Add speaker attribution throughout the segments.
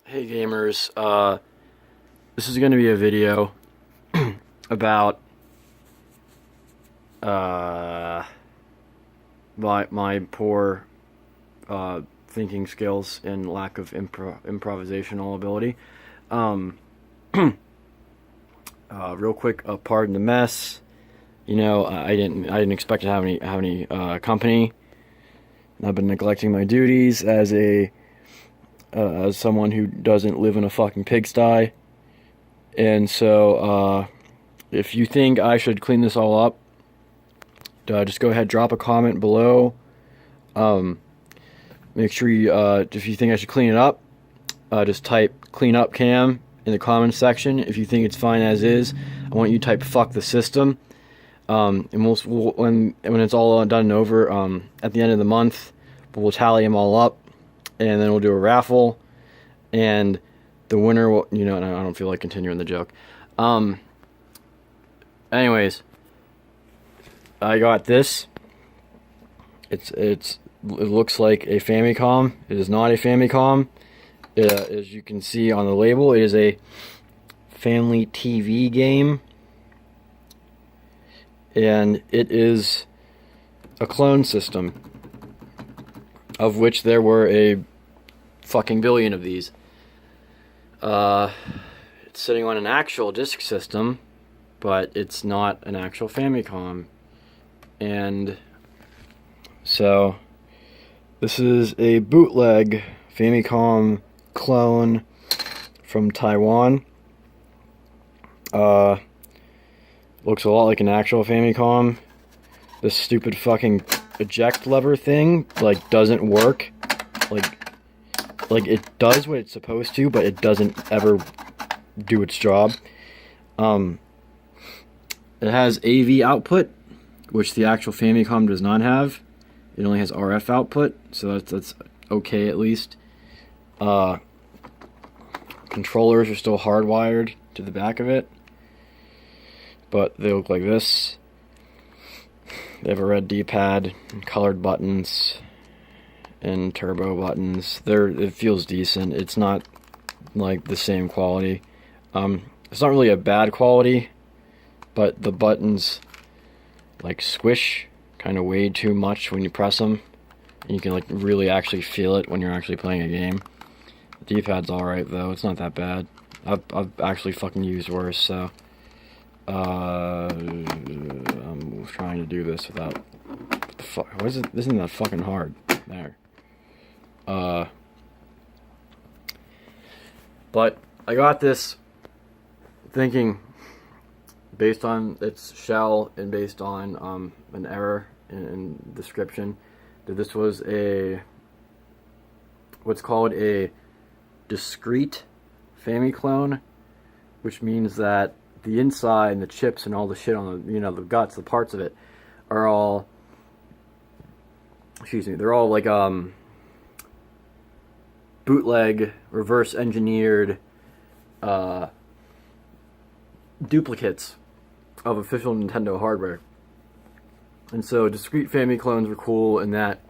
Speaker 1: Hey gamers, this is going to be a video about my poor thinking skills and lack of improvisational ability. Real quick, pardon the mess. You know, I didn't expect to have any company. I've been neglecting my duties as someone who doesn't live in a fucking pigsty. And so, if you think I should clean this all up, just go ahead, drop a comment below. Make sure you, if you think I should clean it up, just type clean up cam in the comments section. If you think it's fine as is, I want you to type fuck the system. And when it's all done and over, at the end of the month, we'll tally them all up, and then we'll do a raffle, and the winner will, you know, and I don't feel like continuing the joke. Anyways, I got this. It looks like a Famicom. It is not a Famicom. As you can see on the label, it is a family TV game. And it is a clone system, of which there were a fucking billion of these. It's sitting on an actual disk system, but it's not an actual Famicom. And so this is a bootleg Famicom clone from Taiwan. Looks a lot like an actual Famicom. This stupid fucking eject lever thing, like, doesn't work. Like it does what it's supposed to, but it doesn't ever do its job. It has AV output, which the actual Famicom does not have. It only has RF output, so that's okay at least. Controllers are still hardwired to the back of it, but they look like this. They have a red D-pad, colored buttons, and turbo buttons. It feels decent. It's not like the same quality. It's not really a bad quality, but the buttons like squish kind of way too much when you press them. And you can like really actually feel it when you're actually playing a game. The D-pad's alright though. It's not that bad. I've actually fucking used worse, so I'm trying to do this without, what the fuck, why is it, this isn't that fucking hard. There. But I got this thinking, based on its shell and based on an error in description, that this was what's called a discrete Famiclone, which means that the inside and the chips and all the shit on the, you know, the guts, the parts of it, are all, excuse me, they're all like bootleg, reverse engineered duplicates of official Nintendo hardware. And so discrete Famiclones are cool in that,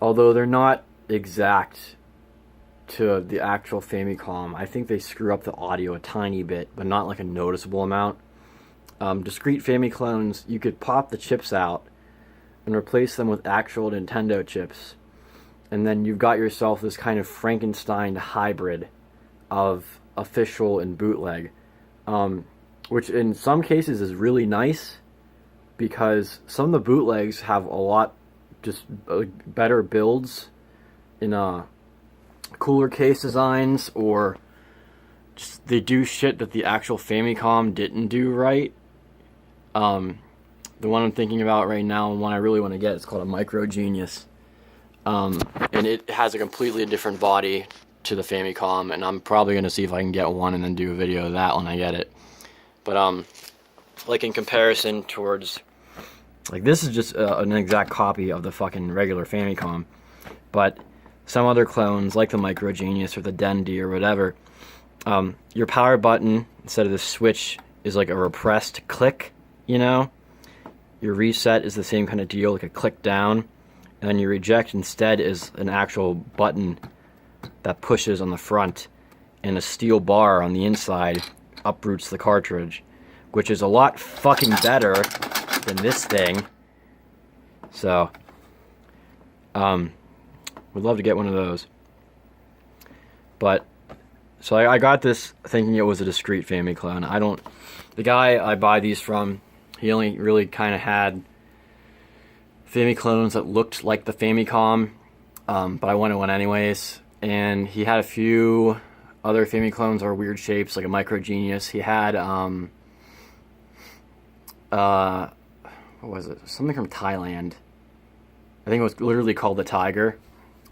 Speaker 1: although they're not exact to the actual Famicom, I think they screw up the audio a tiny bit, but not like a noticeable amount. Discrete Famiclones, you could pop the chips out and replace them with actual Nintendo chips, and then you've got yourself this kind of Frankenstein hybrid of official and bootleg, which in some cases is really nice, because some of the bootlegs have a lot just better builds in cooler case designs, or just they do shit that the actual Famicom didn't do right. The one I'm thinking about right now, and one I really want to get, is called a Micro Genius. And it has a completely different body to the Famicom, and I'm probably going to see if I can get one and then do a video of that when I get it. But, like in comparison towards, like, this is just an exact copy of the fucking regular Famicom, but some other clones, like the Micro Genius or the Dendy or whatever, your power button, instead of the switch, is like a repressed click, you know? Your reset is the same kind of deal, like a click down, and then your reject instead is an actual button that pushes on the front, and a steel bar on the inside uproots the cartridge, which is a lot fucking better than this thing. So, would love to get one of those. But, so I got this thinking it was a discrete Famiclone. The guy I buy these from, he only really kind of had Famiclones that looked like the Famicom, but I wanted one anyways. And he had a few other Famiclones that were weird shapes, like a Micro Genius. He had, what was it? Something from Thailand. I think it was literally called the Tiger.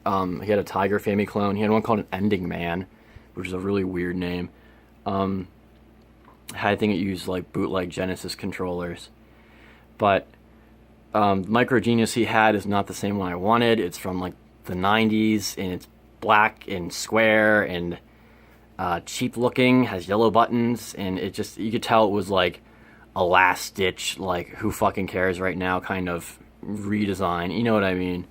Speaker 1: He had a Tiger Famiclone. He had one called an Ending Man, which is a really weird name. I think it used like bootleg Genesis controllers. But Micro Genius he had is not the same one I wanted. It's from like the 90s, and it's black and square and cheap looking, has yellow buttons, and it just, you could tell it was like a last ditch, like who fucking cares right now kind of redesign, you know what I mean?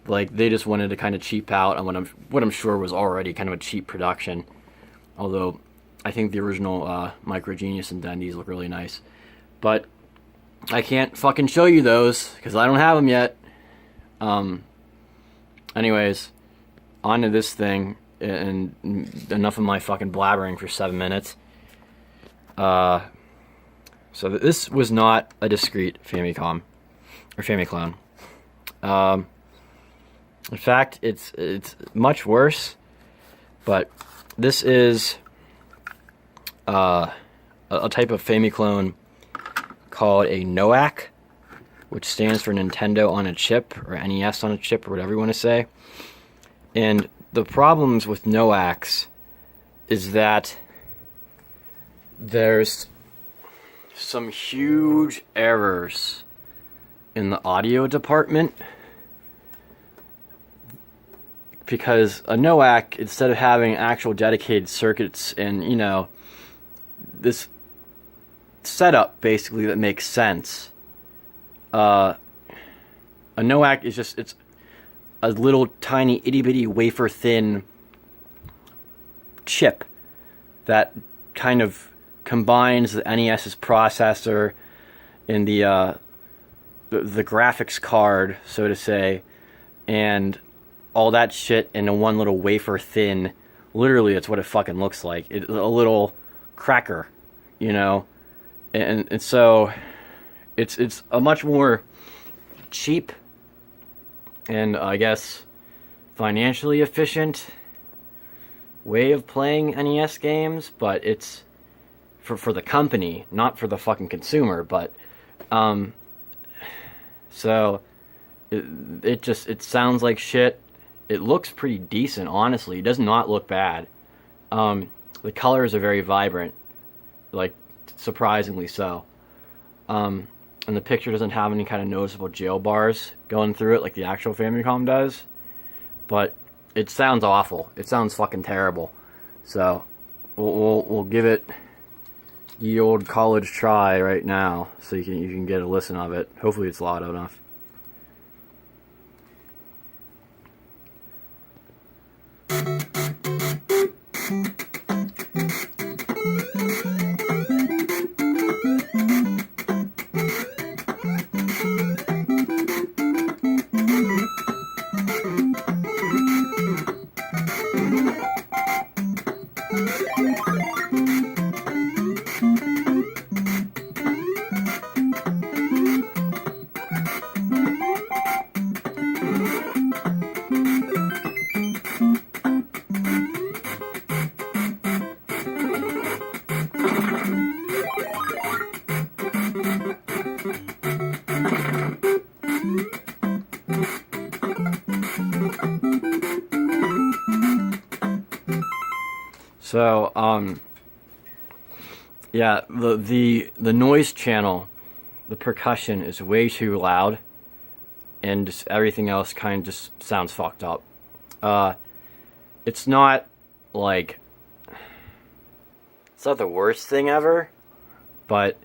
Speaker 1: Like they just wanted to kind of cheap out on what I'm sure was already kind of a cheap production. Although I think the original Micro Genius and Dendies look really nice. But I can't fucking show you those because I don't have them yet. Anyways, on to this thing, and enough of my fucking blabbering for 7 minutes. So this was not a discrete Famicom or Famiclone. In fact, it's much worse. But this is a type of Famiclone called a NOAC, which stands for Nintendo on a Chip, or NES on a Chip, or whatever you want to say. And the problems with NOACs is that there's some huge errors in the audio department, because a NOAC, instead of having actual dedicated circuits and, you know, this setup basically that makes sense, a NOAC is just, it's a little tiny itty bitty wafer thin chip that kind of combines the NES's processor and the graphics card, so to say, and all that shit in a one little wafer thin. Literally, that's what it fucking looks like. It's a little cracker, you know, and so it's a much more cheap and I guess financially efficient way of playing NES games, but it's for the company, not for the fucking consumer. But so it sounds like shit. It looks pretty decent, honestly. It does not look bad. The colors are very vibrant, like surprisingly so. And the picture doesn't have any kind of noticeable jail bars going through it like the actual Famicom does. But it sounds awful. It sounds fucking terrible. So we'll give it the old college try right now, so you can get a listen of it. Hopefully it's loud enough. So, yeah, the noise channel, the percussion is way too loud, and just everything else kind of just sounds fucked up. It's not like, it's not the worst thing ever, but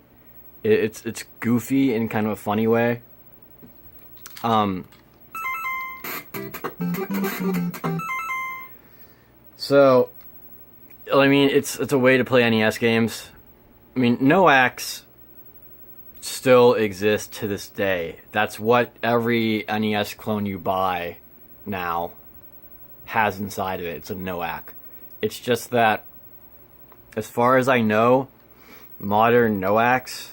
Speaker 1: it's goofy in kind of a funny way. So, I mean, it's a way to play NES games. I mean, NOACs still exist to this day. That's what every NES clone you buy now has inside of it. It's a NOAC. It's just that, as far as I know, modern NOACs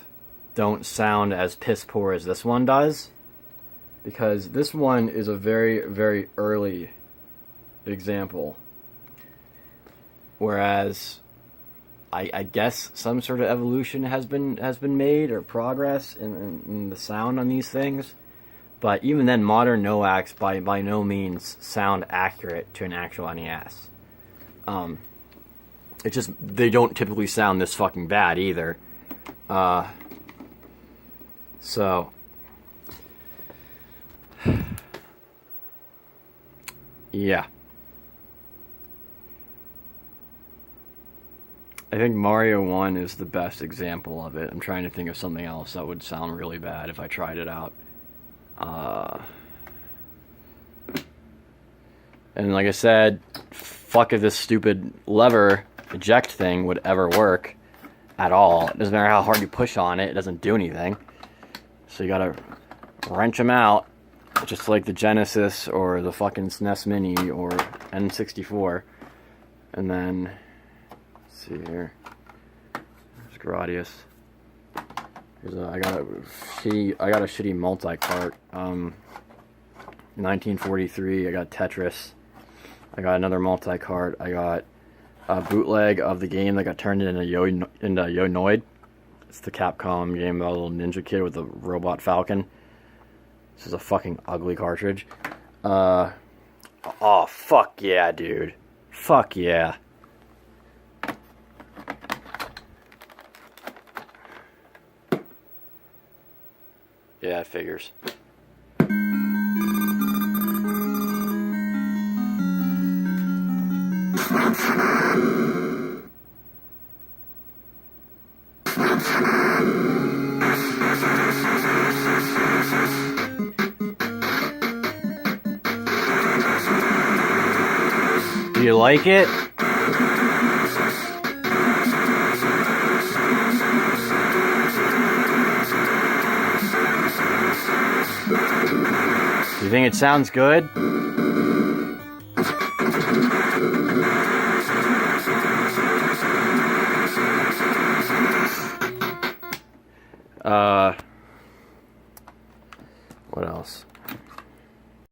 Speaker 1: don't sound as piss poor as this one does, because this one is a very, very early example, whereas I guess some sort of evolution has been made, or progress in the sound on these things. But even then, modern NOACs by no means sound accurate to an actual NES. It's just, they don't typically sound this fucking bad either. So, yeah. I think Mario 1 is the best example of it. I'm trying to think of something else that would sound really bad if I tried it out. And like I said, fuck if this stupid lever eject thing would ever work at all. It doesn't matter how hard you push on it, it doesn't do anything. So you gotta wrench them out, just like the Genesis or the fucking SNES Mini or N64. And then, let's see here. There's Gradius. I got a shitty multi-cart. 1943. I got Tetris. I got another multi-cart. I got a bootleg of the game that got turned into Yo-Noid. It's the Capcom game about a little ninja kid with a robot falcon. This is a fucking ugly cartridge. Oh, fuck yeah, dude. Fuck yeah. Yeah, it figures. Do you like it? Do you think it sounds good?